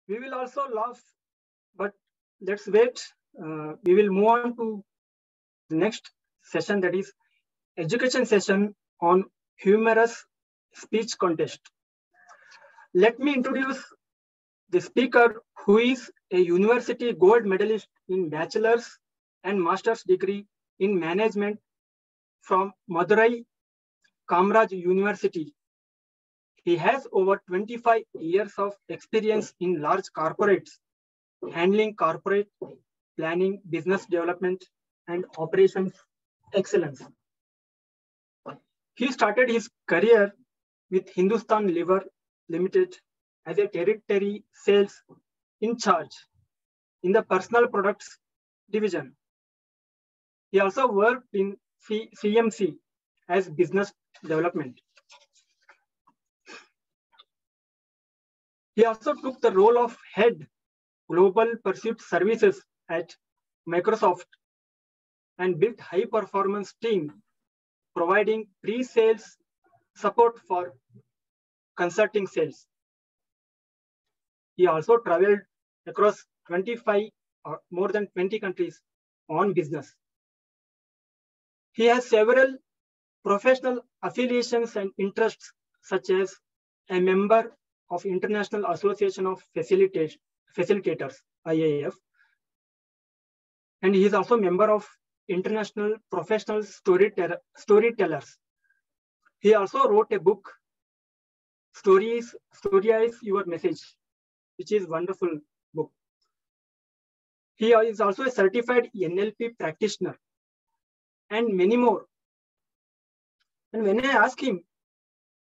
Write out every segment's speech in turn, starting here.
We will also laugh, but let's wait. We will move on to the next session, that is education session on humorous speech contest. Let me introduce the speaker, who is a university gold medalist in bachelor's and master's degree in management from Madurai Kamraj University. He has over 25 years of experience in large corporates, handling corporate planning, business development, and operations excellence. He started his career with Hindustan Liver Limited as a territory sales in charge in the personal products division. He also worked in CMC as business development. He also took the role of head global pursuit services at Microsoft and built high performance team providing pre-sales support for consulting sales. He also traveled across 25 or more than 20 countries on business. He has several professional affiliations and interests, such as a member of International Association of Facilitators, IAF, and he is also a member of International Professional Storytellers. He also wrote a book, Storyize Your Message, which is a wonderful book. He is also a certified NLP practitioner and many more. And when I asked him,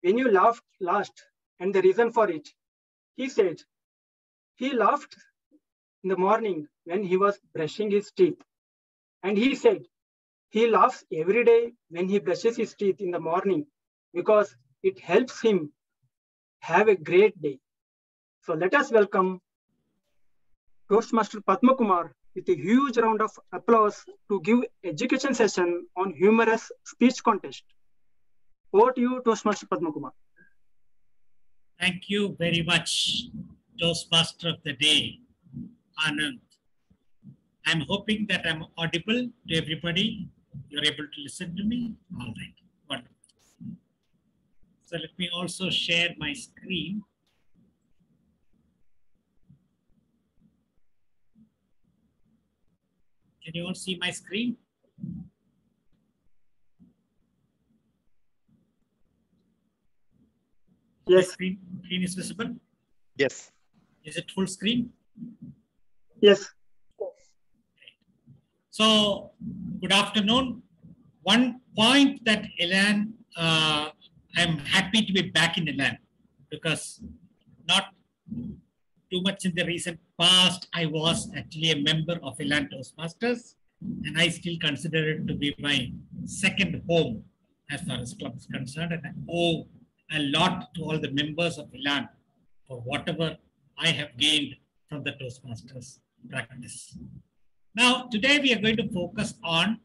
when you laughed last and the reason for it, he said he laughed in the morning when he was brushing his teeth. And he said he laughs every day when he brushes his teeth in the morning because it helps him have a great day. So let us welcome Toastmaster Padma Kumar with a huge round of applause to give education session on humorous speech contest. Over to you, Toastmaster Padma Kumar. Thank you very much, Toastmaster of the Day, Anand. I'm hoping that I'm audible to everybody. You're able to listen to me? All right, wonderful. So let me also share my screen. Can you all see my screen? Yes. My screen is visible? Yes. Is it full screen? Yes. So, good afternoon. One point that Elan, I'm happy to be back in Elan because not too much in the recent past, I was actually a member of Elan Toastmasters, and I still consider it to be my second home as far as club is concerned, and I owe a lot to all the members of Elan for whatever I have gained from the Toastmasters practice. Now, today we are going to focus on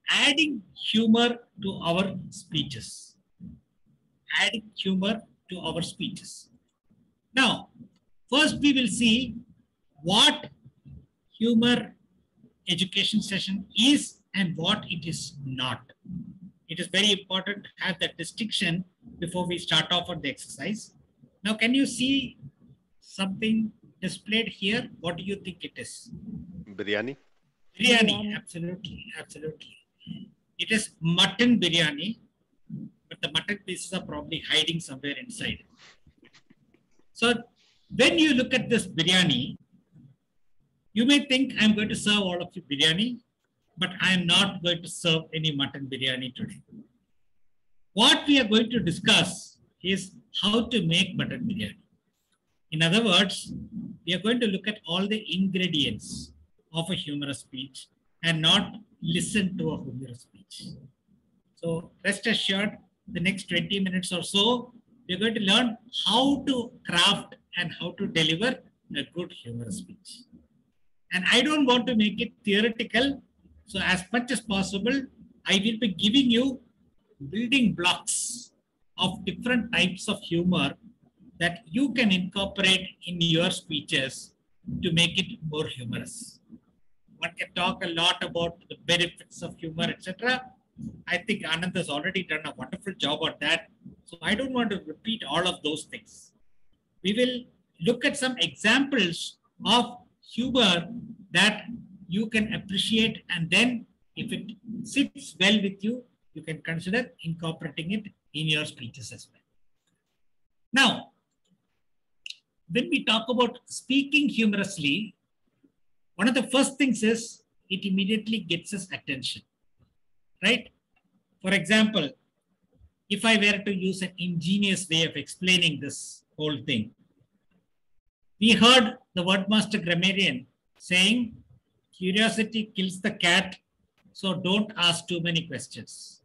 adding humor to our speeches. Adding humor to our speeches. Now, first we will see what humor education session is and what it is not. It is very important to have that distinction before we start off on the exercise. Now, can you see something displayed here? What do you think it is? Biryani. Biryani, absolutely, absolutely. It is mutton biryani, but the mutton pieces are probably hiding somewhere inside. So when you look at this biryani, you may think I'm going to serve all of you biryani, but I am not going to serve any mutton biryani today. What we are going to discuss is how to make mutton biryani. In other words, we are going to look at all the ingredients of a humorous speech and not listen to a humorous speech. So rest assured, the next 20 minutes or so, we're going to learn how to craft and how to deliver a good humorous speech. And I don't want to make it theoretical. So as much as possible, I will be giving you building blocks of different types of humor that you can incorporate in your speeches to make it more humorous. One can talk a lot about the benefits of humor, etc. I think Anand has already done a wonderful job on that. So I don't want to repeat all of those things. We will look at some examples of humor that you can appreciate, and then if it sits well with you, you can consider incorporating it in your speeches as well. Now, when we talk about speaking humorously, one of the first things is it immediately gets us attention, right? For example, if I were to use an ingenious way of explaining this whole thing, we heard the wordmaster grammarian saying, curiosity kills the cat, so don't ask too many questions.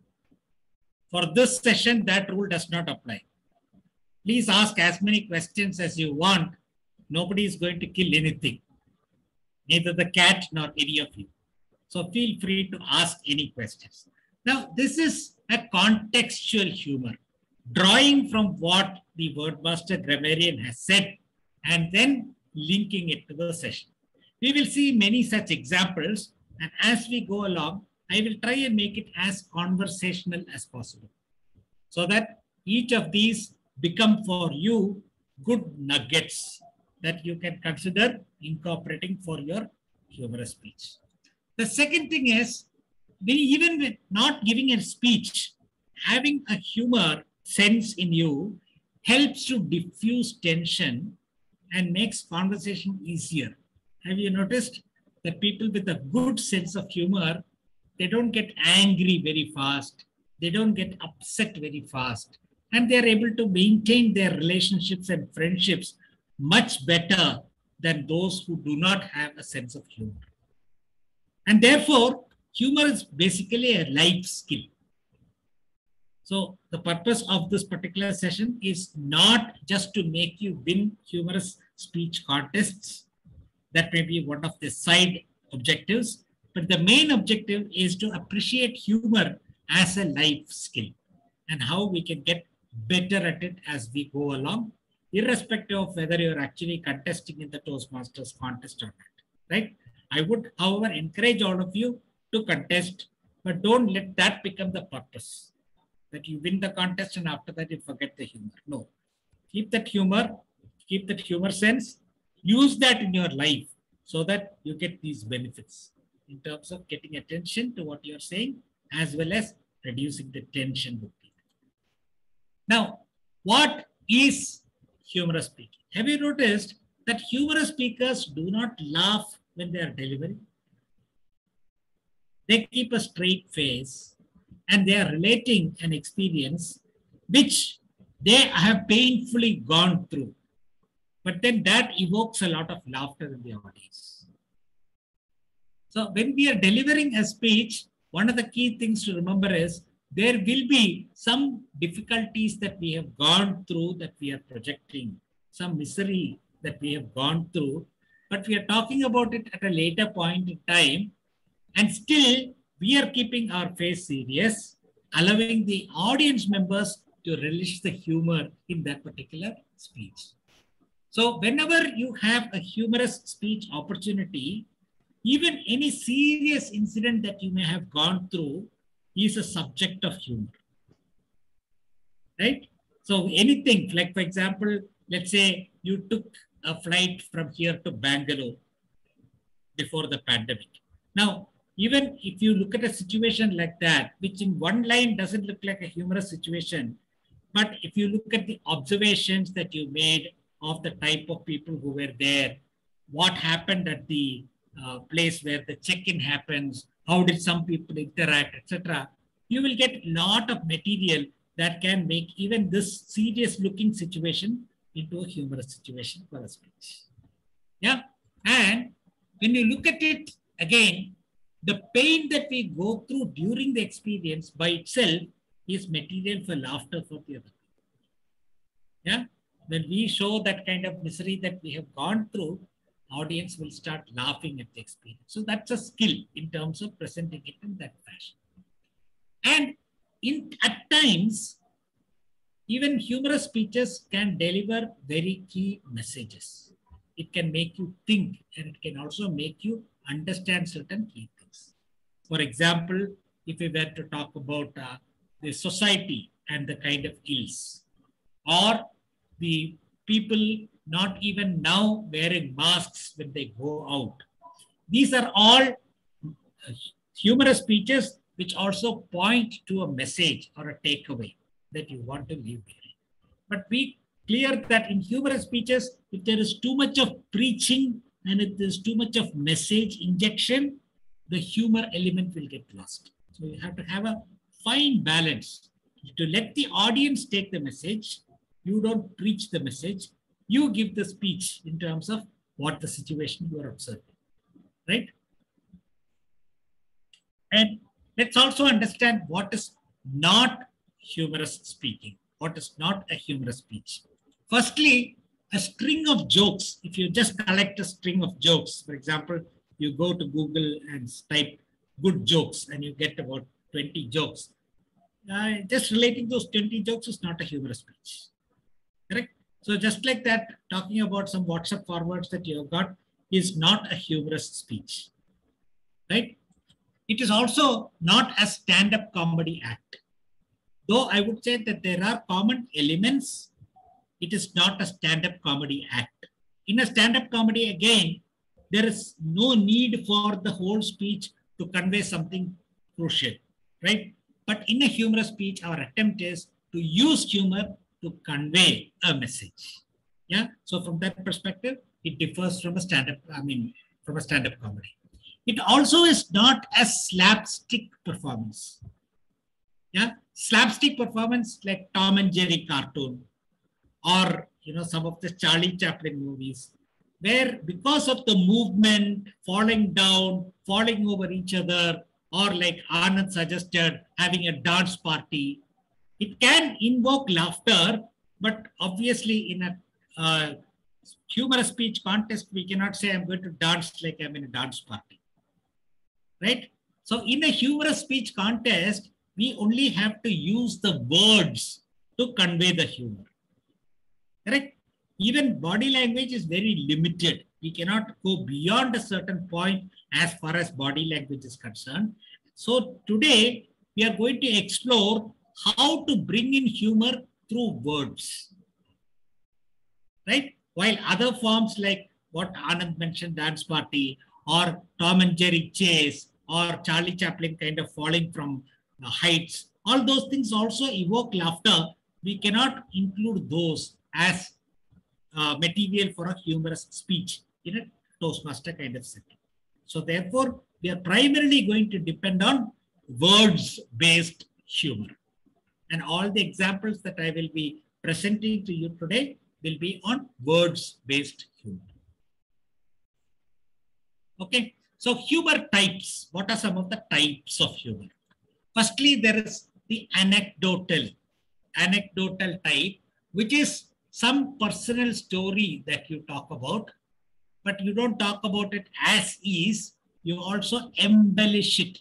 For this session, that rule does not apply. Please ask as many questions as you want. Nobody is going to kill anything, neither the cat nor any of you. So feel free to ask any questions. Now, this is a contextual humor, drawing from what the wordmaster grammarian has said and then linking it to the session. We will see many such examples, and as we go along, I will try and make it as conversational as possible so that each of these become for you good nuggets that you can consider incorporating for your humorous speech. The second thing is, even with not giving a speech, having a humor sense in you helps to diffuse tension and makes conversation easier. Have you noticed that people with a good sense of humor, they don't get angry very fast, they don't get upset very fast, and they're able to maintain their relationships and friendships much better than those who do not have a sense of humor. And therefore, humor is basically a life skill. So the purpose of this particular session is not just to make you win humorous speech contests. That may be one of the side objectives, but the main objective is to appreciate humor as a life skill and how we can get better at it as we go along, irrespective of whether you're actually contesting in the Toastmasters contest or not, right? I would, however, encourage all of you to contest, but don't let that become the purpose, that you win the contest and after that you forget the humor. No, keep that humor sense, use that in your life so that you get these benefits in terms of getting attention to what you're saying, as well as reducing the tension with people. Now, what is humorous speaking? Have you noticed that humorous speakers do not laugh when they are delivering? They keep a straight face and they are relating an experience which they have painfully gone through. But then that evokes a lot of laughter in the audience. So when we are delivering a speech, one of the key things to remember is there will be some difficulties that we have gone through that we are projecting, some misery that we have gone through, but we are talking about it at a later point in time, and still we are keeping our face serious, allowing the audience members to relish the humor in that particular speech. So whenever you have a humorous speech opportunity, even any serious incident that you may have gone through is a subject of humor, right? So anything, like for example, let's say you took a flight from here to Bangalore before the pandemic. Now, even if you look at a situation like that, which in one line doesn't look like a humorous situation, but if you look at the observations that you made of the type of people who were there, what happened at the place where the check-in happens, how did some people interact, etc., you will get a lot of material that can make even this serious-looking situation into a humorous situation for a speech. Yeah, and when you look at it again, the pain that we go through during the experience by itself is material for laughter for the other people. Yeah, when we show that kind of misery that we have gone through, audience will start laughing at the experience. So that's a skill in terms of presenting it in that fashion. And at times, even humorous speeches can deliver very key messages. It can make you think, and it can also make you understand certain key things. For example, if we were to talk about the society and the kind of ills, or the people not even now wearing masks when they go out. These are all humorous speeches which also point to a message or a takeaway that you want to leave behind. But be clear that in humorous speeches, if there is too much of preaching and if there's too much of message injection, the humor element will get lost. So you have to have a fine balance to let the audience take the message. You don't preach the message. You give the speech in terms of what the situation you are observing, right? And let's also understand what is not humorous speaking, what is not a humorous speech. Firstly, a string of jokes. If you just collect a string of jokes, for example, you go to Google and type good jokes and you get about 20 jokes. Just relating those 20 jokes is not a humorous speech, correct? So just like that, talking about some WhatsApp forwards that you have got is not a humorous speech, right? It is also not a stand-up comedy act. Though I would say that there are common elements, it is not a stand-up comedy act. In a stand-up comedy, again, there is no need for the whole speech to convey something crucial, right? But in a humorous speech, our attempt is to use humor to convey a message. Yeah. So from that perspective, it differs from a stand-up, from a stand-up comedy. It also is not a slapstick performance. Yeah. Slapstick performance like Tom and Jerry cartoon, or some of the Charlie Chaplin movies, where because of the movement, falling down, falling over each other, or like Anand suggested, having a dance party, it can invoke laughter, but obviously in a humorous speech contest, we cannot say I'm going to dance like I'm in a dance party, right? So in a humorous speech contest, we only have to use the words to convey the humor, correct? Even body language is very limited. We cannot go beyond a certain point as far as body language is concerned. So today, we are going to explore how to bring in humor through words, right? While other forms like what Anand mentioned, dance party, or Tom and Jerry chase, or Charlie Chaplin kind of falling from heights, all those things also evoke laughter. We cannot include those as material for a humorous speech in a Toastmaster kind of setting. So therefore, we are primarily going to depend on words-based humor. And all the examples that I will be presenting to you today will be on words-based humor. Okay, so humor types. What are some of the types of humor? Firstly, there is the anecdotal type, which is some personal story that you talk about, but you don't talk about it as is. You also embellish it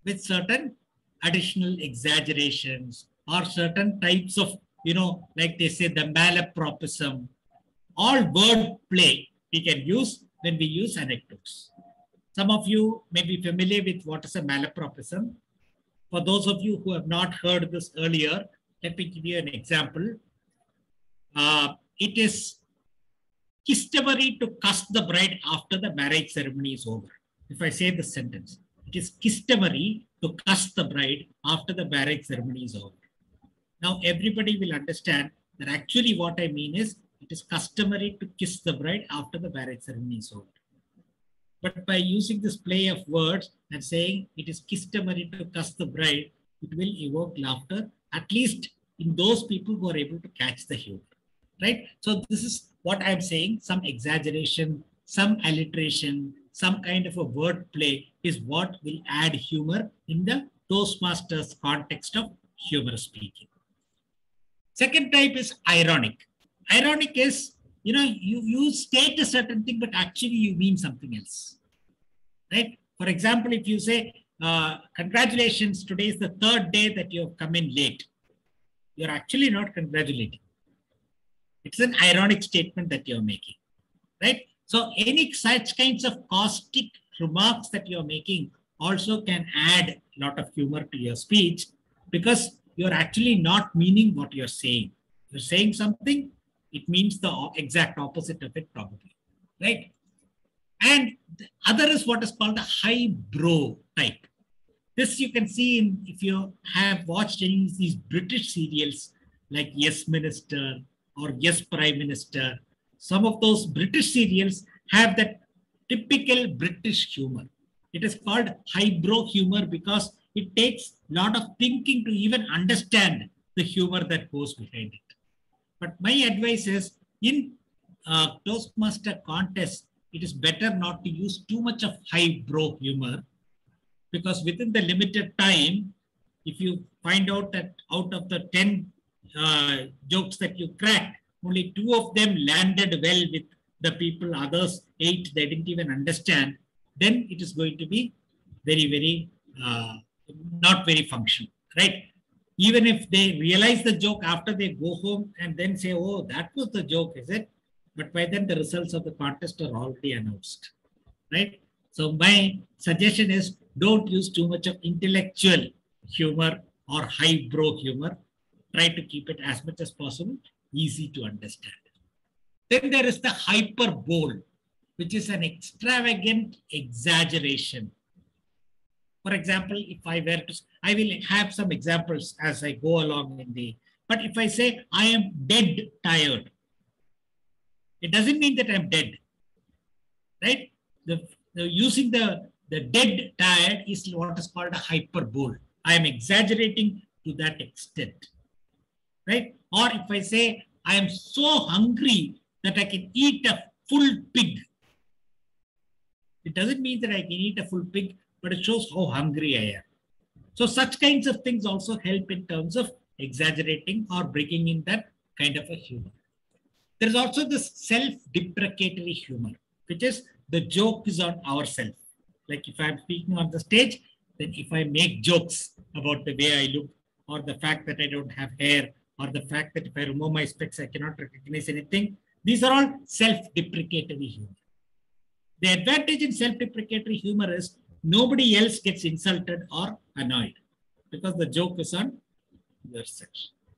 with certain additional exaggerations or certain types of, like they say, the malapropism. All word play we can use when we use anecdotes. Some of you may be familiar with what is a malapropism. For those of you who have not heard this earlier, let me give you an example. It is customary to cuss the bride after the marriage ceremony is over. If I say this sentence, it is customary to cuss the bride after the marriage ceremony is over. Now, everybody will understand that actually what I mean is it is customary to kiss the bride after the marriage ceremony is over. But by using this play of words and saying it is customary to cuss the bride, it will evoke laughter, at least in those people who are able to catch the humor, right? So this is what I'm saying, some exaggeration, some alliteration, some kind of a word play is what will add humor in the Toastmasters context of humorous speaking. Second type is ironic. Ironic is, you state a certain thing, but actually you mean something else, right? For example, if you say, congratulations, today is the third day that you have come in late. you're actually not congratulating. It's an ironic statement that you're making, right? So any such kinds of caustic remarks that you're making also can add a lot of humor to your speech, because you're actually not meaning what you're saying. You're saying something, it means the exact opposite of it probably, right? And the other is what is called the highbrow type. This you can see in, if you have watched any of these British serials like Yes Minister or Yes Prime Minister. Some of those British serials have that typical British humor. It is called highbrow humor because it takes a lot of thinking to even understand the humor that goes behind it. But my advice is, in Toastmaster contest, it is better not to use too much of highbrow humor, because within the limited time, if you find out that out of the 10 jokes that you cracked, only 2 of them landed well with the people, others 8 they didn't even understand, then it is going to be very, very not very functional, right? Even if they realize the joke after they go home and then say, oh, that was the joke, is it? But by then the results of the contest are already announced, right? So my suggestion is, don't use too much of intellectual humor or highbrow humor. Try to keep it as much as possible easy to understand. Then there is the hyperbole, which is an extravagant exaggeration. For example, if I were to, I will have some examples as I go along in the, but if I say I am dead tired, it doesn't mean that I'm dead, right? Using the dead tired is what is called a hyperbole. I am exaggerating to that extent, right? Or if I say I am so hungry that I can eat a full pig, it doesn't mean that I can eat a full pig, but it shows how hungry I am. So such kinds of things also help in terms of exaggerating or bringing in that kind of a humor. There is also this self-deprecatory humor, which is the joke is on ourselves. Like if I'm speaking on the stage, then if I make jokes about the way I look, or the fact that I don't have hair, or the fact that if I remove my specs, I cannot recognize anything, these are all self-deprecatory humor. The advantage in self-deprecatory humor is nobody else gets insulted or annoyed because the joke is on yourself.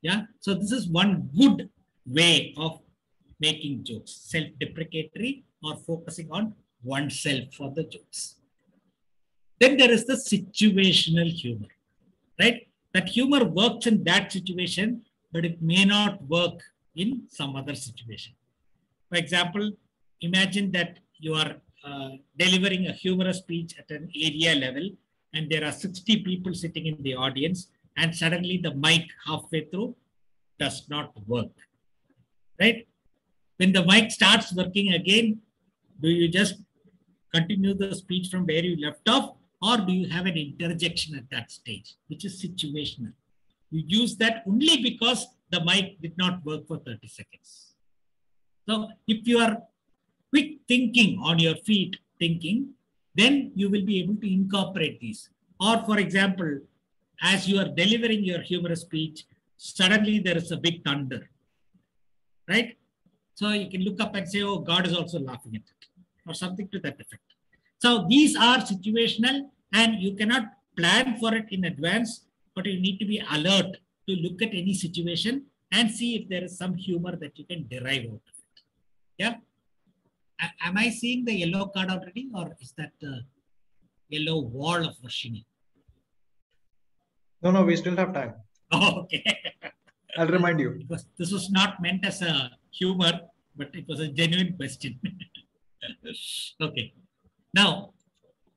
Yeah. So this is one good way of making jokes, self-deprecatory or focusing on oneself for the jokes. Then there is the situational humor, right? That humor works in that situation, but it may not work in some other situation. For example, imagine that you are delivering a humorous speech at an area level, and there are 60 people sitting in the audience, and suddenly the mic halfway through does not work, right? When the mic starts working again, do you just continue the speech from where you left off, or do you have an interjection at that stage, which is situational? You use that only because the mic did not work for 30 seconds. So if you are quick thinking on your feet thinking, then you will be able to incorporate these. Or for example, as you are delivering your humorous speech, suddenly there is a big thunder, right? So you can look up and say, oh, God is also laughing at it, or something to that effect. So these are situational, and you cannot plan for it in advance, but you need to be alert to look at any situation and see if there is some humor that you can derive out of it. Yeah. Am I seeing the yellow card already, or is that the yellow wall of Varshini? No, we still have time. Oh, okay. I'll remind you. This was not meant as a humor, but it was a genuine question. Okay. Now,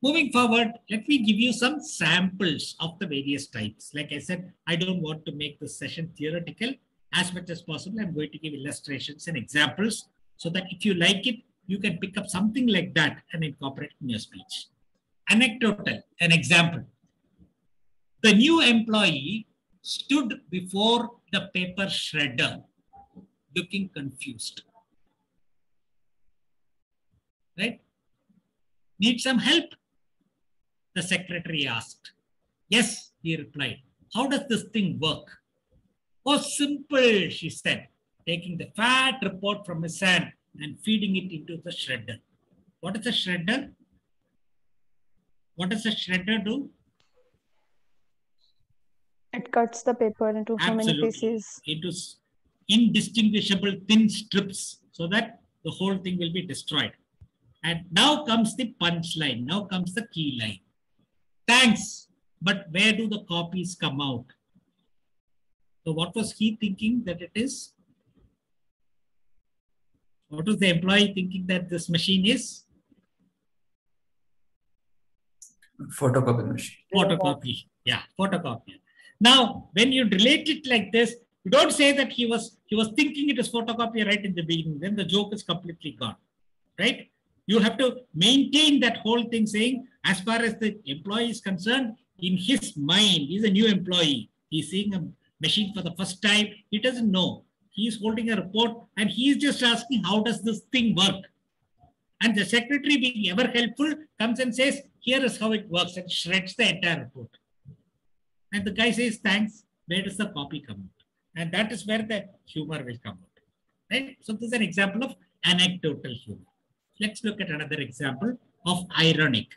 moving forward, let me give you some samples of the various types. Like I said, I don't want to make this session theoretical. As much as possible, I'm going to give illustrations and examples so that if you like it, you can pick up something like that and incorporate in your speech. Anecdotal, an example. The new employee stood before the paper shredder looking confused. Right? Need some help? The secretary asked. Yes, he replied. How does this thing work? Oh, simple, she said, taking the fat report from his hand and feeding it into the shredder. What is a shredder? What does a shredder do? It cuts the paper into so many Absolutely. pieces. Into indistinguishable thin strips so that the whole thing will be destroyed. And now comes the punchline. Now comes the key line. Thanks, but where do the copies come out? So what was he thinking that it is? What was the employee thinking that this machine is? Photocopy machine. Photocopy. Yeah, photocopy. Now, when you relate it like this, you don't say that he was thinking it is photocopy right in the beginning. Then the joke is completely gone, right? You have to maintain that whole thing saying, as far as the employee is concerned, in his mind, he's a new employee. He's seeing a machine for the first time. He doesn't know. He's holding a report and he's just asking, how does this thing work? And the secretary, being ever helpful, comes and says, here is how it works, and shreds the entire report. And the guy says, thanks, where does the copy come out? And that is where the humor will come out. Right? So this is an example of anecdotal humor. Let's look at another example of ironic.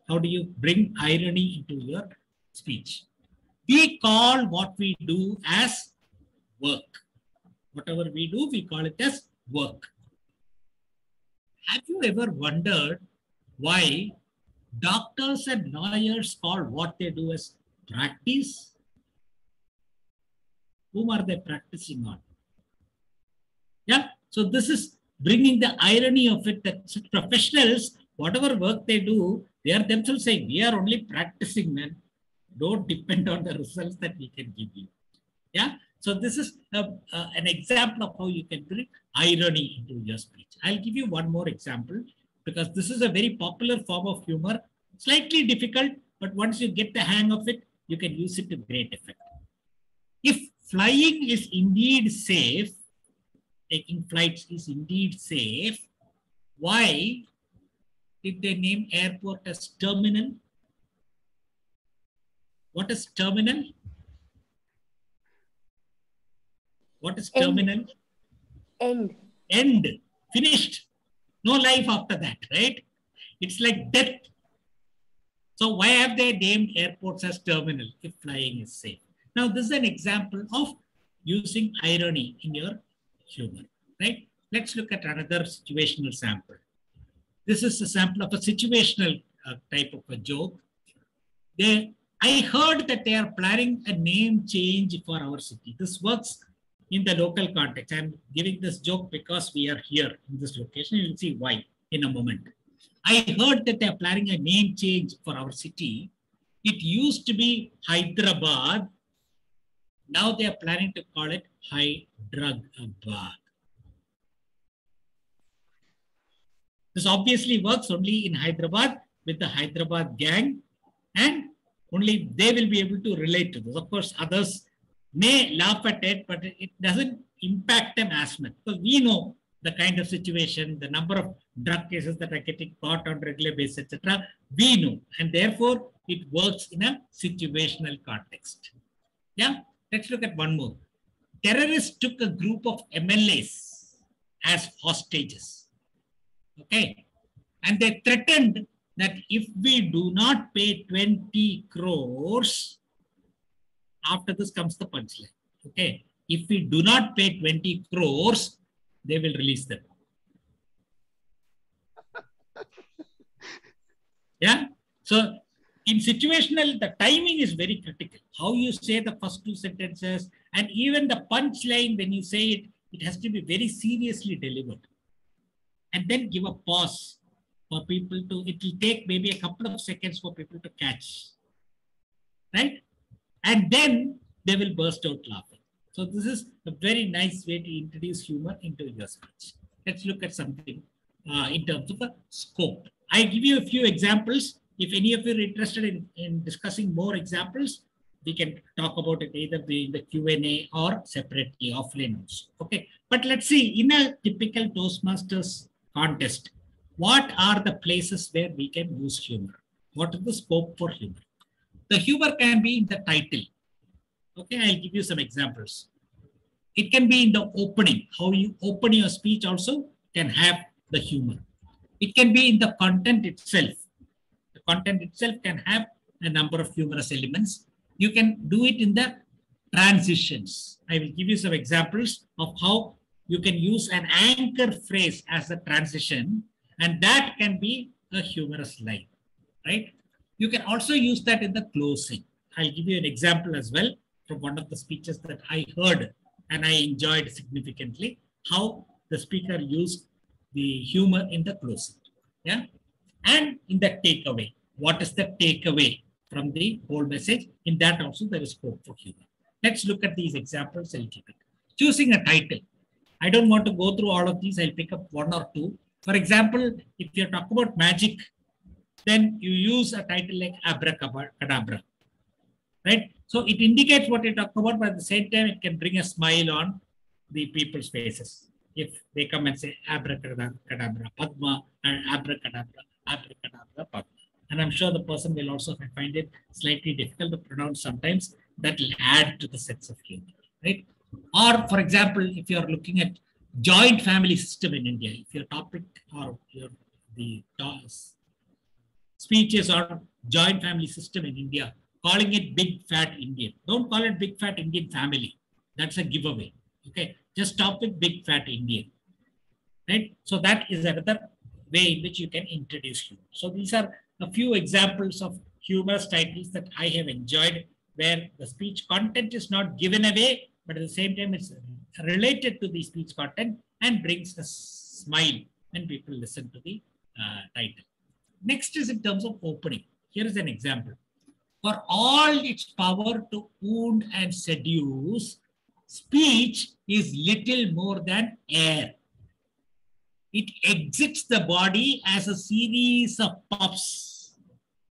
How do you bring irony into your speech? We call what we do as work. Whatever we do, we call it as work. Have you ever wondered why doctors and lawyers call what they do as practice? Whom are they practicing on? Yeah, so this is bringing the irony of it that professionals, whatever work they do, they are themselves saying, we are only practicing, man. Don't depend on the results that we can give you. Yeah, so this is an example of how you can bring irony into your speech. I'll give you one more example because this is a very popular form of humor, slightly difficult, but once you get the hang of it, you can use it to great effect. If flying is indeed safe, taking flights is indeed safe, why did they name airport as terminal? What is terminal? What is terminal? End. End. Finished. No life after that, right? It's like death. So why have they named airports as terminal if flying is safe? Now, this is an example of using irony in your humor, right? Let's look at another situational sample. This is a sample of a situational type of a joke. I heard that they are planning a name change for our city. This works in the local context. I'm giving this joke because we are here in this location. You'll see why in a moment. I heard that they are planning a name change for our city. It used to be Hyderabad. Now they are planning to call it Hyderabad. This obviously works only in Hyderabad with the Hyderabad gang, and only they will be able to relate to this. Of course, others may laugh at it, but it doesn't impact them as much because we know the kind of situation, the number of drug cases that are getting caught on regular basis, etc. We know, and therefore it works in a situational context. Yeah, let's look at one more. Terrorists took a group of MLAs as hostages. Okay, and they threatened that if we do not pay 20 crores, after this comes the punchline. Okay, if we do not pay 20 crores, they will release them. Yeah, so in situational, the timing is very critical. How you say the first two sentences and even the punchline when you say it, it has to be very seriously delivered. And then give a pause for people to, it will take maybe a couple of seconds for people to catch, right? And then they will burst out laughing. So this is a very nice way to introduce humor into your speech. Let's look at something in terms of a scope. I give you a few examples. If any of you are interested in discussing more examples, we can talk about it either in the Q&A or separately offline also. Okay, but let's see, in a typical Toastmasters contest, what are the places where we can use humor? What is the scope for humor? The humor can be in the title. Okay, I'll give you some examples. It can be in the opening. How you open your speech also can have the humor. It can be in the content itself. The content itself can have a number of humorous elements. You can do it in the transitions. I will give you some examples of how you can use an anchor phrase as a transition, and that can be a humorous line, right? You can also use that in the closing. I'll give you an example as well from one of the speeches that I heard and I enjoyed significantly, how the speaker used the humor in the closing. Yeah. And in the takeaway, what is the takeaway from the whole message? In that also there is scope for humor. Let's look at these examples. I'll keep it. Choosing a title. I don't want to go through all of these. I'll pick up one or two. For example, if you're talking about magic, then you use a title like abracadabra, right? So it indicates what you're talking about, but at the same time, it can bring a smile on the people's faces. If they come and say abracadabra, Padma, and abracadabra, Padma. And I'm sure the person will also find it slightly difficult to pronounce sometimes. That will add to the sense of humor, right? Or for example, if you're looking at joint family system in India, if your topic or the speeches on joint family system in India, calling it big fat Indian. Don't call it big fat Indian family. That's a giveaway. Okay, just stop with big fat Indian. Right? So that is another way in which you can introduce humor. So these are a few examples of humorous titles that I have enjoyed, where the speech content is not given away, but at the same time it's related to the speech content and brings a smile when people listen to the title. Next is in terms of opening. Here is an example. For all its power to wound and seduce, speech is little more than air. It exits the body as a series of puffs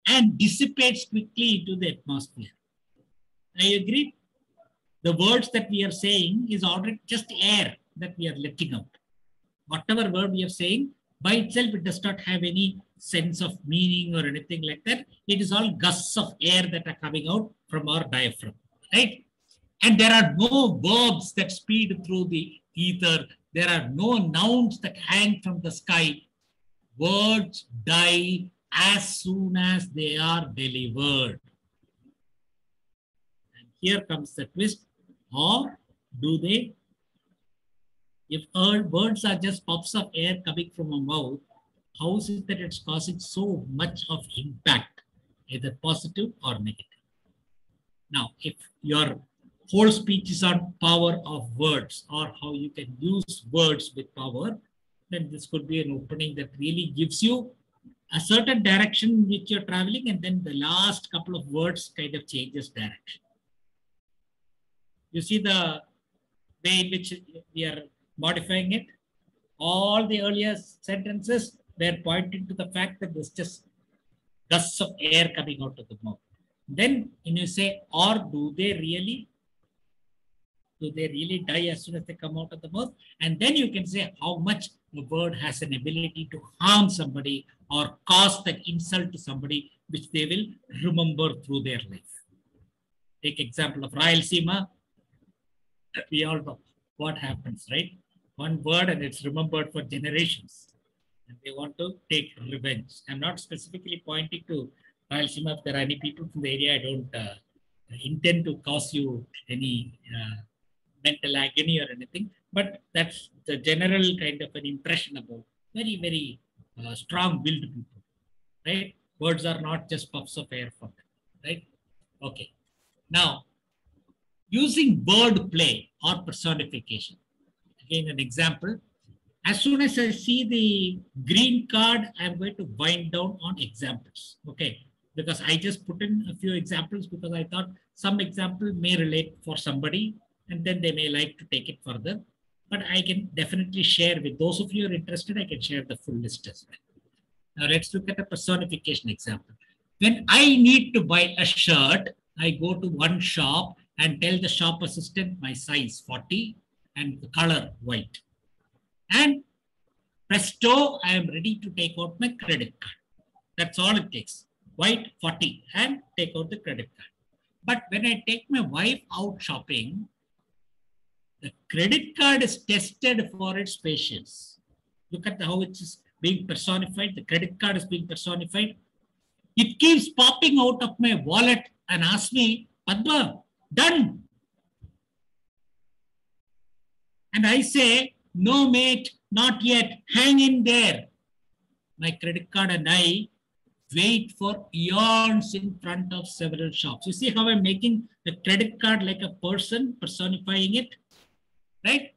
and dissipates quickly into the atmosphere. I agree. The words that we are saying is already just air that we are letting out. Whatever word we are saying, by itself, it does not have any sense of meaning or anything like that. It is all gusts of air that are coming out from our diaphragm, right? And there are no verbs that speed through the ether. There are no nouns that hang from the sky. Words die as soon as they are delivered. And here comes the twist. Or do they? If words are just puffs of air coming from a mouth, how is it that it's causing so much of impact, either positive or negative? Now, if your whole speech is on power of words or how you can use words with power, then this could be an opening that really gives you a certain direction in which you're traveling, and then the last couple of words kind of changes direction. You see the way in which we are modifying it? All the earlier sentences were pointing to the fact that there's just gusts of air coming out of the mouth. Then when you say, or do they really die as soon as they come out of the mouth? And then you can say how much the word has an ability to harm somebody or cause that insult to somebody, which they will remember through their life. Take example of Rayalaseema. We all know what happens, right? One word and it's remembered for generations. And they want to take revenge. I'm not specifically pointing to Rayalaseema. If there are any people from the area, I don't intend to cause you any mental agony or anything, but that's the general kind of an impression about very, very strong-willed people, right? Words are not just puffs of air for them, right? Okay. Now, using word play or personification. Again, an example. As soon as I see the green card, I'm going to wind down on examples, okay? Because I just put in a few examples because I thought some example may relate for somebody and then they may like to take it further. But I can definitely share with those of you who are interested, I can share the full list as well. Now let's look at a personification example. When I need to buy a shirt, I go to one shop and tell the shop assistant my size 40 and the color white. And presto, I am ready to take out my credit card. That's all it takes. White 40 and take out the credit card. But when I take my wife out shopping, The credit card is tested for its patience. Look at how it is being personified. The credit card is being personified. It keeps popping out of my wallet and asks me, Padma, done. And I say, no, mate, not yet. Hang in there. My credit card and I wait for eons in front of several shops. You see how I'm making the credit card like a person, personifying it, right?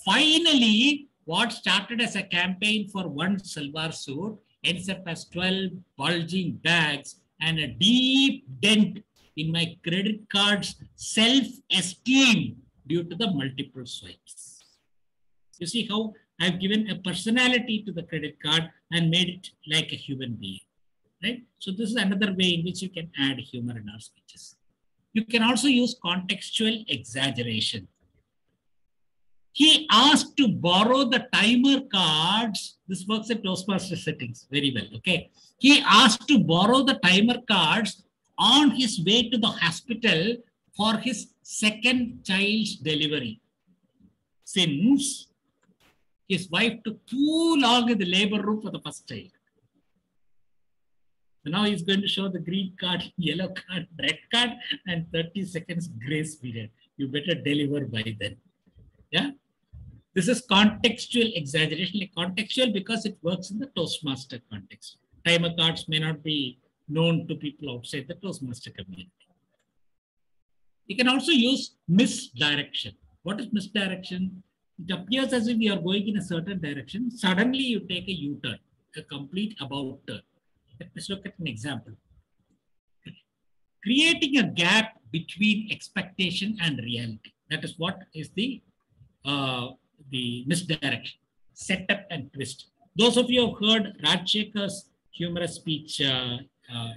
Finally, what started as a campaign for one salwar suit ends up as 12 bulging bags and a deep dent in my credit card's self-esteem due to the multiple swipes. You see how I've given a personality to the credit card and made it like a human being, right? So this is another way in which you can add humor in our speeches. You can also use contextual exaggeration. He asked to borrow the timer cards. This works at Toastmaster settings very well, okay? He asked to borrow the timer cards on his way to the hospital for his second child's delivery, since his wife took too long in the labor room for the first child. So now he's going to show the green card, yellow card, red card, and 30 seconds grace period. You better deliver by then. Yeah. This is contextual exaggeration. Like contextual because it works in the Toastmaster context. Timer cards may not be known to people outside the Toastmaster community. You can also use misdirection. What is misdirection? It appears as if you are going in a certain direction. Suddenly you take a U-turn, a complete about turn. Let's look at an example. Creating a gap between expectation and reality. That is what is the misdirection, setup and twist. Those of you who have heard Rajshekhar's humorous speech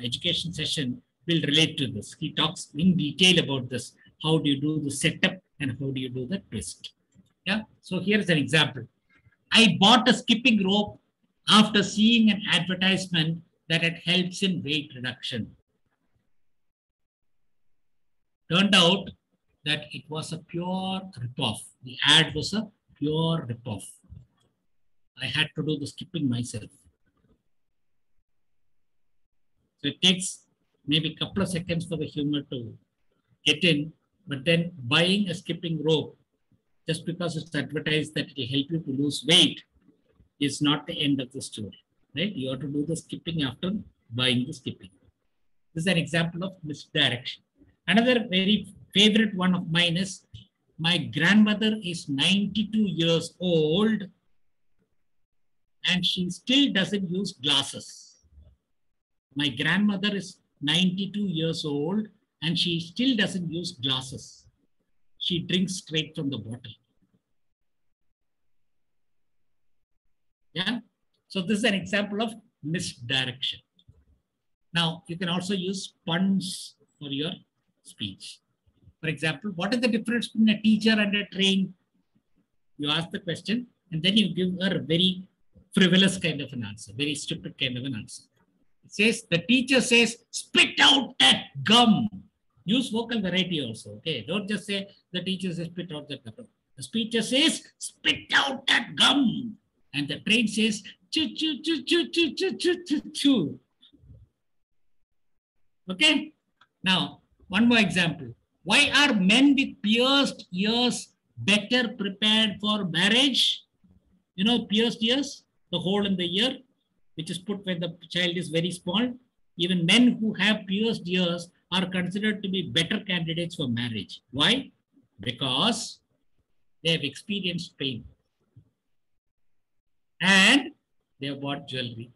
education session will relate to this. He talks in detail about this. How do you do the setup and how do you do the twist? Yeah. So here's an example. I bought a skipping rope after seeing an advertisement that it helps in weight reduction. Turned out that it was a pure ripoff. The ad was a pure ripoff. I had to do the skipping myself. So it takes maybe a couple of seconds for the humor to get in, but then buying a skipping rope, just because it's advertised that it will help you to lose weight, is not the end of the story, right? You have to do the skipping after buying the skipping. This is an example of misdirection. Another very favorite one of mine is, my grandmother is 92 years old and she still doesn't use glasses. My grandmother is 92 years old and she still doesn't use glasses. She drinks straight from the bottle. Yeah. So this is an example of misdirection. Now, you can also use puns for your speech. For example, what is the difference between a teacher and a train? You ask the question and then you give her a very frivolous kind of an answer, very stupid kind of an answer. It says, the teacher says, spit out that gum. Use vocal variety also, okay? Don't just say, the teacher says, spit out that gum. The speaker says, spit out that gum. And the train says, choo, choo, choo, choo, choo, choo, choo, choo, choo. Okay? Now, one more example. Why are men with pierced ears better prepared for marriage? You know, pierced ears, the hole in the ear, which is put when the child is very small. Even men who have pierced ears are considered to be better candidates for marriage. Why? Because they have experienced pain. And they have bought jewelry.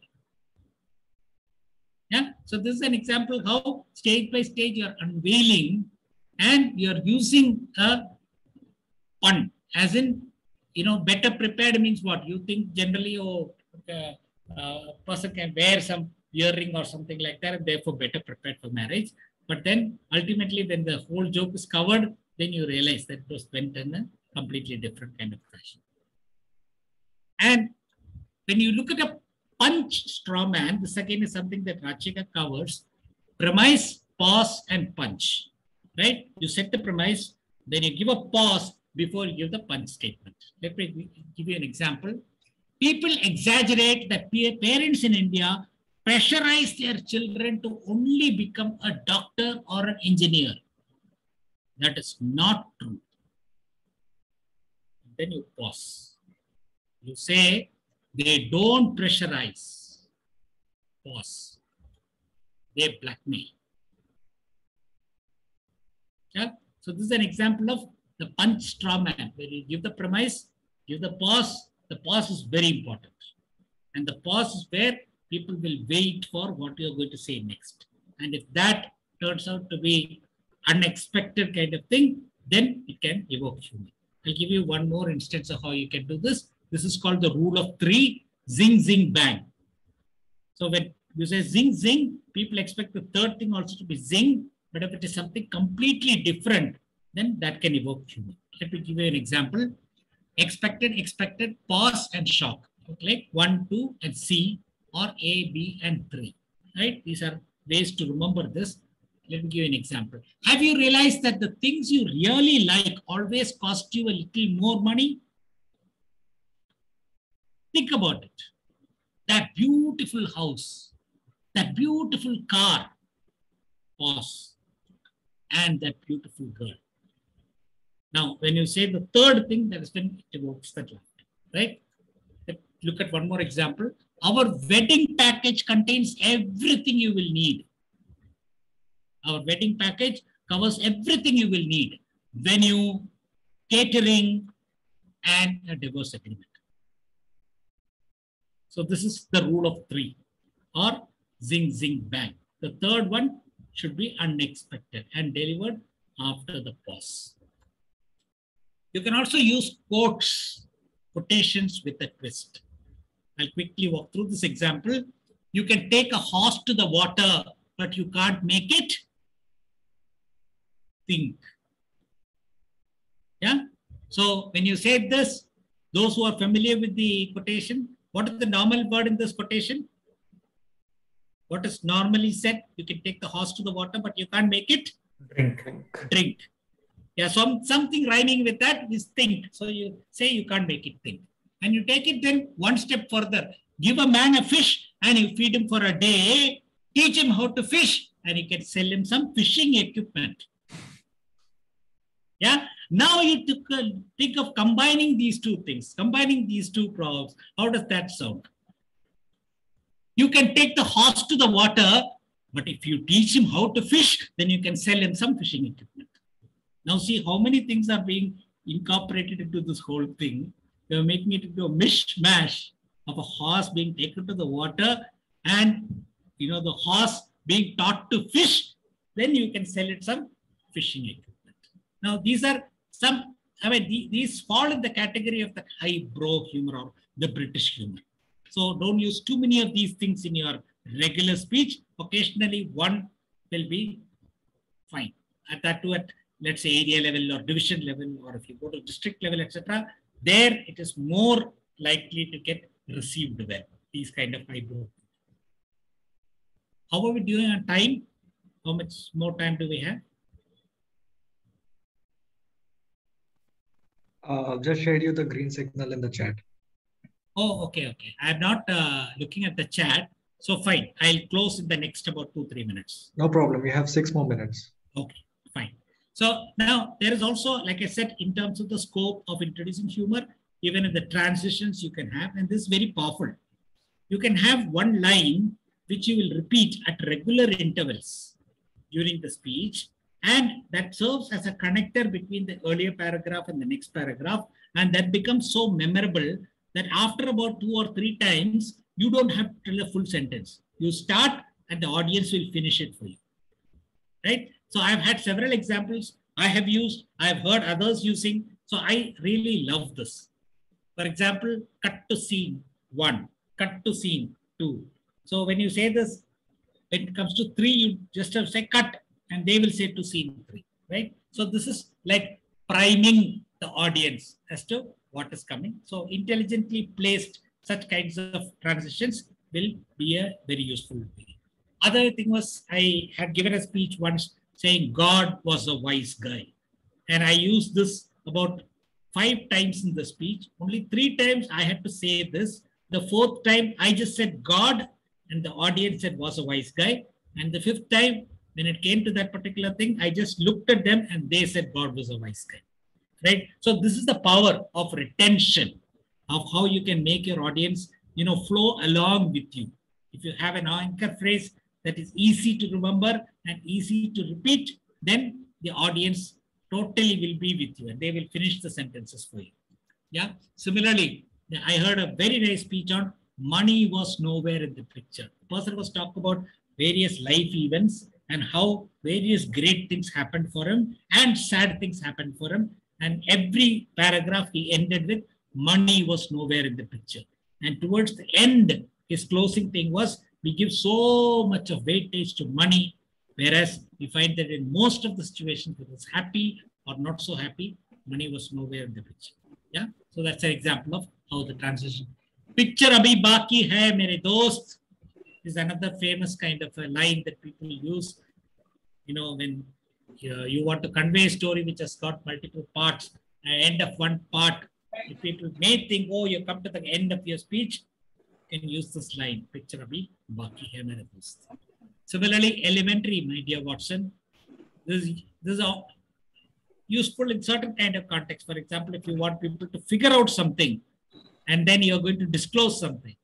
Yeah. So this is an example how stage by stage you are unveiling and you are using a pun. As in, you know, better prepared means what? You think generally, a person can wear some earring or something like that and therefore better prepared for marriage. But then ultimately when the whole joke is covered, then you realize that it was spent in a completely different kind of fashion. And when you look at a punch straw man, this again is something that Rajshekhar covers. Premise, pause, and punch. Right? You set the premise, then you give a pause, before you give the punch statement. Let me give you an example. People exaggerate that parents in India pressurize their children to only become a doctor or an engineer. That is not true. Then you pause. You say, they don't pressurize. Pause. They blackmail. Yeah? So this is an example of the punch straw man, where you give the premise, give the pause. The pause is very important. And the pause is where people will wait for what you're going to say next. And if that turns out to be unexpected kind of thing, then it can evoke humor. I'll give you one more instance of how you can do this. This is called the rule of three, zing, zing, bang. So when you say zing, zing, people expect the third thing also to be zing, but if it is something completely different, then that can evoke humor. Let me give you an example. Expected, expected, pause and shock. Okay, 1, 2 and C, or A, B and 3. Right? These are ways to remember this. Let me give you an example. Have you realized that the things you really like always cost you a little more money? Think about it. That beautiful house, that beautiful car, pause, and that beautiful girl. Now, when you say the third thing, that is when it evokes that laughter, right? Let's look at one more example. Our wedding package contains everything you will need. Our wedding package covers everything you will need. Venue, catering, and a divorce agreement. So this is the rule of three, or zing, zing, bang. The third one should be unexpected and delivered after the pause. You can also use quotes, quotations with a twist. I'll quickly walk through this example. You can take a horse to the water, but you can't make it think. Yeah. So when you say this, those who are familiar with the quotation, what is the normal word in this quotation? What is normally said? You can take the horse to the water, but you can't make it Drink. drink. Yeah, so something rhyming with that is think. So you say you can't make it think. And you take it then one step further. Give a man a fish and you feed him for a day. Teach him how to fish and you can sell him some fishing equipment. Yeah. Now you think of combining these two things, combining these two proverbs. How does that sound? You can take the horse to the water, but if you teach him how to fish, then you can sell him some fishing equipment. Now see how many things are being incorporated into this whole thing. You're making it into a mishmash of a horse being taken to the water and the horse being taught to fish. Then you can sell it some fishing equipment. Now these are some, these fall in the category of the highbrow humor or the British humor. So don't use too many of these things in your regular speech. Occasionally one will be fine. At that too at let's say area level or division level, or if you go to district level, etc., there it is more likely to get received well, these kind of highbrow. How are we doing on time? How much more time do we have? I've just shared you the green signal in the chat. Oh, okay. I'm not looking at the chat. So fine, I'll close in the next about 2-3 minutes. No problem. We have 6 more minutes. Okay, fine. So now there is also, like I said, in terms of the scope of introducing humor, even in the transitions you can have, and this is very powerful. You can have one line which you will repeat at regular intervals during the speech, and that serves as a connector between the earlier paragraph and the next paragraph, and that becomes so memorable that after about 2 or 3 times, you don't have to tell a full sentence. You start and the audience will finish it for you, right? So I've had several examples I have used, I've heard others using. So I really love this. For example, cut to scene 1, cut to scene 2. So when you say this, when it comes to 3, you just have to say cut and they will say to scene 3, right? So this is like priming the audience as to what is coming. So intelligently placed such kinds of transitions will be a very useful way. Other thing was I had given a speech once saying God was a wise guy. And I used this about 5 times in the speech. Only 3 times I had to say this. The 4th time I just said God, and the audience said was a wise guy. And the 5th time, when it came to that particular thing, I just looked at them and they said God was a wise guy. Right? So this is the power of retention, of how you can make your audience, flow along with you. If you have an anchor phrase that is easy to remember and easy to repeat, then the audience totally will be with you and they will finish the sentences for you. Yeah. Similarly, I heard a very nice speech on money was nowhere in the picture. The person was talking about various life events and how various great things happened for him and sad things happened for him. And every paragraph he ended with money was nowhere in the picture. And towards the end, his closing thing was, we give so much of weightage to money, whereas we find that in most of the situations, whether it's happy or not so happy, money was nowhere in the picture. Yeah. So that's an example of how the transition. Picture abhi baki hai mere dost is another famous kind of a line that people use. When you want to convey a story which has got multiple parts, at the end of one part, if people may think, oh, you come to the end of your speech, you can use this line, picture abhi baki hai mere dost. Similarly, elementary, my dear Watson, this is useful in certain kind of context. For example, if you want people to figure out something and then you're going to disclose something,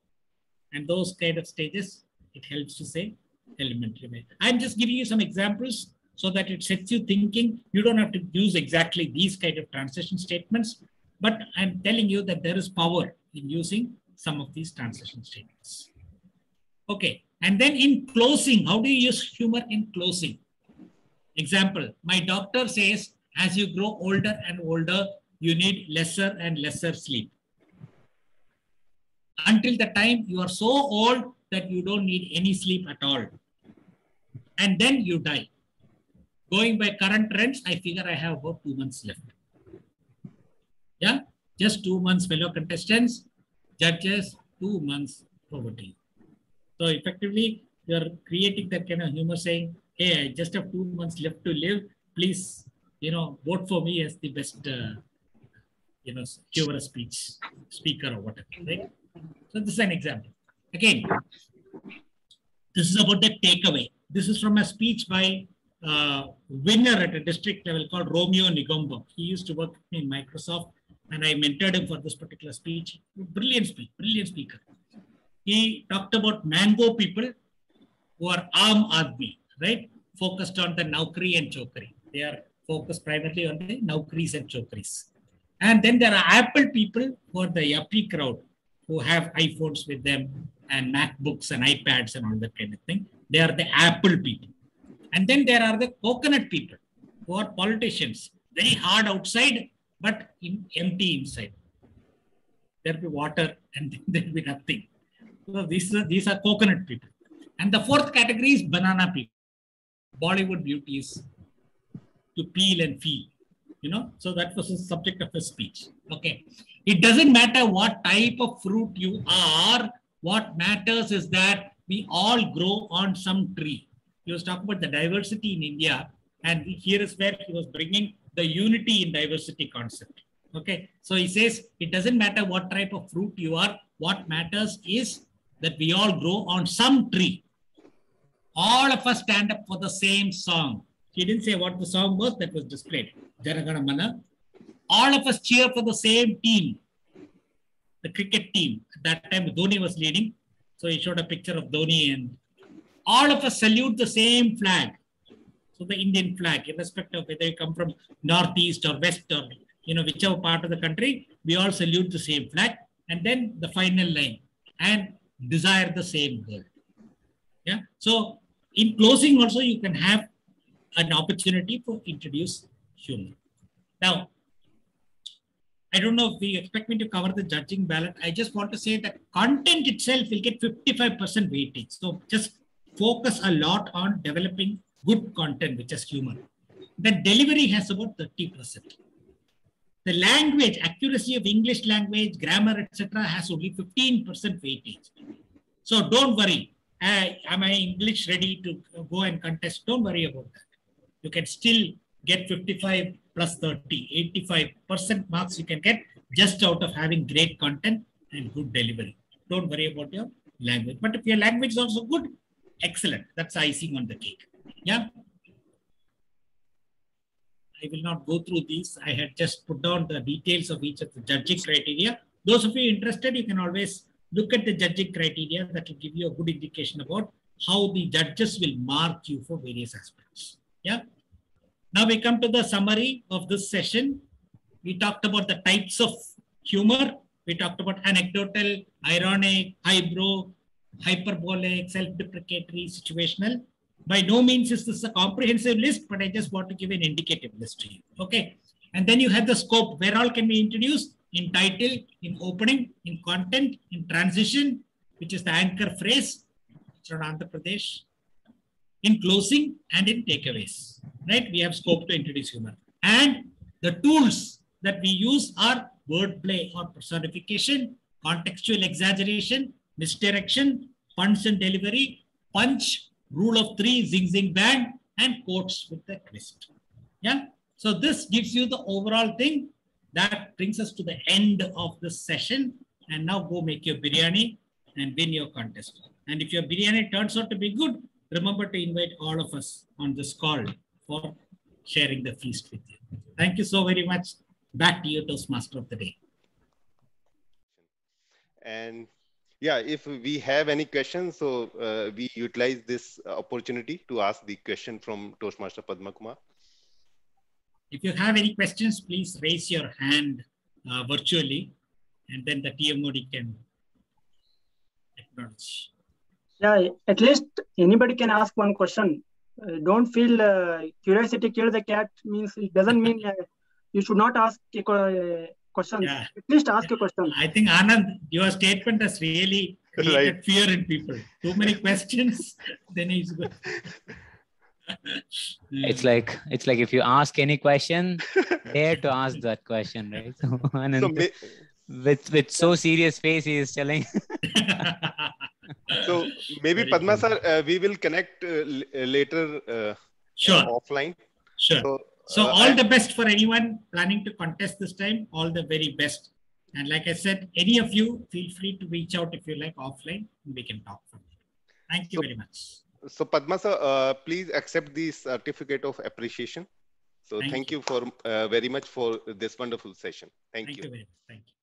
and those kind of stages, it helps to say elementary. I'm just giving you some examples so that it sets you thinking. You don't have to use exactly these kind of transition statements, but I'm telling you that there is power in using some of these transition statements. Okay. And then in closing, how do you use humor in closing? Example, my doctor says, as you grow older and older, you need lesser and lesser sleep. Until the time you are so old that you don't need any sleep at all. And then you die. Going by current trends, I figure I have about 2 months left. Yeah, just 2 months, fellow contestants, judges, 2 months, over to you. So effectively, you're creating that kind of humor saying, hey, I just have 2 months left to live. Please, vote for me as the best, humorous speaker or whatever, right? So this is an example. Again, this is about the takeaway. This is from a speech by a winner at a district level called Romeo Nigombo. He used to work in Microsoft and I mentored him for this particular speech. Brilliant speech, brilliant speaker. He talked about mango people who are Aam Aadmi, right? Focused on the Naukri and Chokri. They are focused primarily on the Naukris and Chokris. And then there are Apple people who are the yuppie crowd who have iPhones with them and MacBooks and iPads and all that kind of thing. They are the Apple people. And then there are the coconut people who are politicians, very hard outside, but empty inside. There will be water and there will be nothing. So these are coconut people. And the 4th category is banana people. Bollywood beauties to peel and feel. So that was the subject of his speech. Okay. It doesn't matter what type of fruit you are. What matters is that we all grow on some tree. He was talking about the diversity in India. And here is where he was bringing the unity in diversity concept. Okay. So he says, it doesn't matter what type of fruit you are. What matters is that we all grow on some tree. All of us stand up for the same song. He didn't say what the song was that was displayed. Janagana Mana. All of us cheer for the same team. The cricket team. At that time, Dhoni was leading. So he showed a picture of Dhoni and all of us salute the same flag. So the Indian flag, irrespective of whether you come from northeast or west or whichever part of the country, we all salute the same flag. And then the final line, and desire the same girl. Yeah. So in closing also, you can have an opportunity to introduce humor. Now, I don't know if you expect me to cover the judging ballot. I just want to say that content itself will get 55% weightage. So just focus a lot on developing good content, which is humor. The delivery has about 30%. The language, accuracy of English language, grammar, etc., has only 15% weightage. So don't worry. Am I English ready to go and contest? Don't worry about that. You can still get 55 plus 30, 85% marks you can get just out of having great content and good delivery. Don't worry about your language. But if your language is also good, excellent. That's icing on the cake. Yeah. I will not go through these. I had just put down the details of each of the judging criteria. Those of you interested, you can always look at the judging criteria. That will give you a good indication about how the judges will mark you for various aspects. Yeah. Now we come to the summary of this session. We talked about the types of humor. We talked about anecdotal, ironic, highbrow, hyperbolic, self-deprecatory, situational. By no means is this a comprehensive list, but I just want to give an indicative list to you. Okay. And then you have the scope. Where all can be introduced? In title, in opening, in content, in transition, which is the anchor phrase from Andhra Pradesh, in closing, and in takeaways. Right? We have scope to introduce humor. And the tools that we use are wordplay or personification, contextual exaggeration, misdirection, puns and delivery, punch, rule of three, zing, zing, bang, and quotes with the twist. Yeah. So this gives you the overall thing. That brings us to the end of this session. And now go make your biryani and win your contest. And if your biryani turns out to be good, remember to invite all of us on this call for sharing the feast with you. Thank you so very much. Back to you, Toastmaster of the day. And yeah, if we have any questions, so we utilize this opportunity to ask the question from Toastmaster Padma Kumar. If you have any questions, please raise your hand virtually, and then the TMOD can acknowledge. Yeah, at least anybody can ask one question. Don't feel curiosity killed the cat means it doesn't mean you should not ask a question. Yeah. At least ask a question. I think Anand, your statement has really created fear in people. Too many questions, then he's good. It's like if you ask any question, dare to ask that question, right? So, Anand, with so serious face, he is telling. So maybe Padma sir, we will connect later sure. Offline. Sure. So all the best for anyone planning to contest this time. All the very best. And like I said, any of you feel free to reach out if you like offline. We can talk from there. Thank you very much. So Padma sir, please accept the certificate of appreciation. So thank you for very much for this wonderful session. Thank you. Thank you very much. Thank you.